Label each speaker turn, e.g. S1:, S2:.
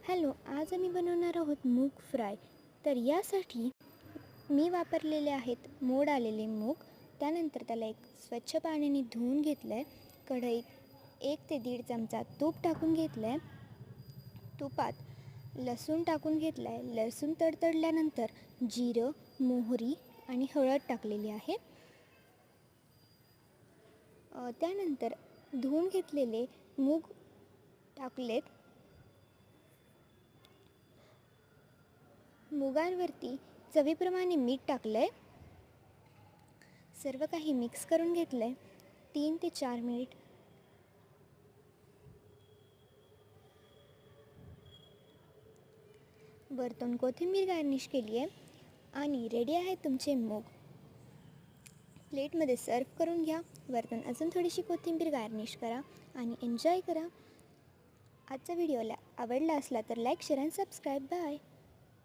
S1: Hello, आज आम्ही बनवणार आहोत मूग फ्राय. तर यासाठी मी वापरलेले आहेत मोड आलेले मूग. त्यानंतर त्याला एक स्वच्छ पाण्याने धुवून घेतलं आहे. कढईत 1 ते 1.5 चमचा तूप टाकून घेतलं आहे. तुपात लसूण टाकून घेतला आहे. लसूण तडतडल्यानंतर जिरं, मोहरी आणि हळद टाकलेली आहे. त्यानंतर धुवून घेतलेले मूग टाकलेत. मुगांवरती चवीप्रमाणे मीठ टाकलं आहे. सर्व काही मिक्स करून घेतलं आहे. 3 ते 4 मिनिट वरतून कोथिंबीर गार्निश केली आहे आणि रेडी आहे तुमचे मूग. प्लेटमध्ये सर्व करून घ्या. वरतून अजून थोडीशी कोथिंबीर गार्निश करा आणि एन्जॉय करा. आजचा व्हिडिओला आवडला असला तर लाईक, शेअर आणि सबस्क्राईब. बाय.